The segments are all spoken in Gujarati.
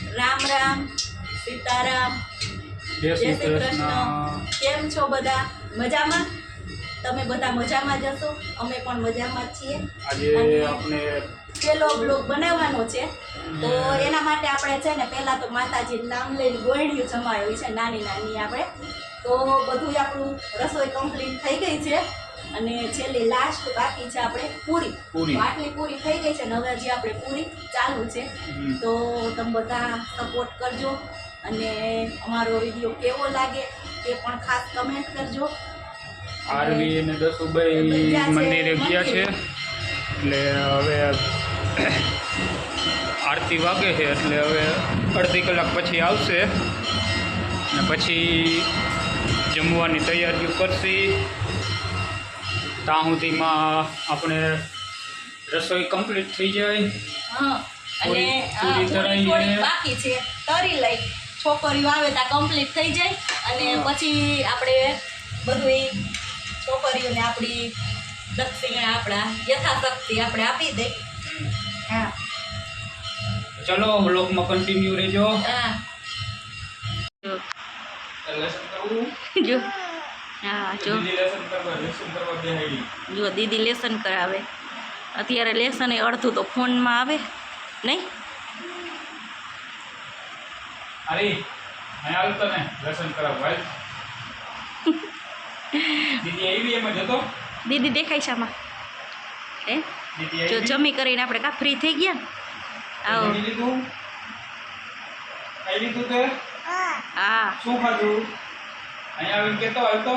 રામ રામ, સીતારામ, જય જય શ્રી શ્રી કૃષ્ણ. કૃષ્ણ. કેમ છો બધા? મજામાં? તમે બધા મજામાં જ હશો, અમે પણ મજામાં જ છીએ. આજે અને આપણે પેલો બ્લોગ બનાવવાનો છે, તો એના માટે આપણે છે ને પહેલા તો માતાજીનું નામ લઈને ગોળીઓ જમાવી છે, નાની નાની આપણે. તો બધું આપણું રસોઈ કમ્પ્લીટ થઈ ગઈ છે અને છેલ્લી લાસ્ટ બાકી છે આપણે પૂરી. પૂરી. તો આટલી પૂરી થઈ ગઈ છે ને હવે હજી આપણે પૂરી ચાલુ છે. તો તમે બધા સપોર્ટ કરજો અને અમારો વિડીયો કેવો લાગે તે પણ ખાસ કમેન્ટ કરજો. આરવી અને દસુભાઈ મંદિરે ગયા છે, એટલે હવે આરતી વાગે છે, એટલે હવે અડધી કલાક પછી આવશે અને પછી જમવાની તૈયારીઓ કરશી. ત્યાં સુધીમાં આપણે રસોઈ કમ્પ્લીટ થઈ જાય. હા, અને પૂરી તળાઈને થોડી બાકી છે, તરી લઈ છોકરીઓ આવે ત્યાં કમ્પ્લીટ થઈ જાય અને પછી આપણે બધું છોકરીઓને આપણી દક્ષિણા આપણા યથાશક્તિ આપણે આપી દઈ. હા ચલો બ્લોગમાં કન્ટિન્યુ રહેજો. હા લેસન કરવું. જો હા જો લેસન કરવા બેહાડી. જો દીદી લેસન કરાવે. અત્યારે લેસન એ અડધું તો ફોનમાં આવે નહીં. અરે અહીં આવતો ને લેસન કરાવવા. દીદી આવી એમાં જતો. દીદી દેખાય છે આમાં હે દીદી જો આવી. જમી કરીને આપણે કા ફ્રી થઈ ગયા ને. આવો જમી લીધું. ખાઈ લીધું તે. હા શું ખાધું? અહીંયા આવીને કેતો આવતો.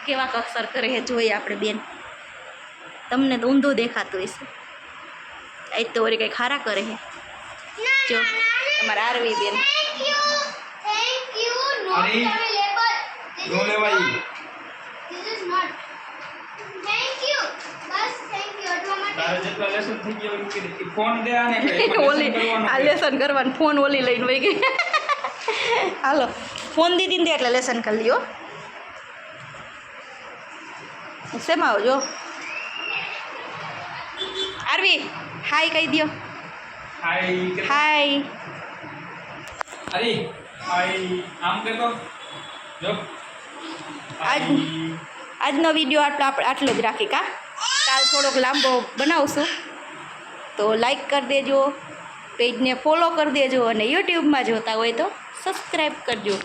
કેવા અક્ષર કરે છે જોઈએ આપણે બેન. તમને તો ઊંધું દેખાતું હશે. આજ તો વળી કંઈ ખારા કરે છે. જો તમારા આરવી બેન. અરે નો લેવાય. તારે જેટલા લેસન થઈ ગયા મૂકી દે. ફોન દે આને કે ઓલી આ લેસન કરવાનું ફોન ઓલી લઈને વહી ગઈ. હાલો ફોન દીદી ને દે એટલે લેસન કરી લ્યો. શેમાં આવજો આરવી હાય કહી દો. હાય. હાય. અરે હાય આમ કરતો જો. આજનો વિડીયો આટલો જ રાખી કા. કાલ થોડોક લાંબો બનાવશું તો લાઈક કરી દેજો, પેજને ફોલો કરી દેજો અને યુટ્યુબમાં જોતા હોય તો સબસ્ક્રાઈબ કરજો.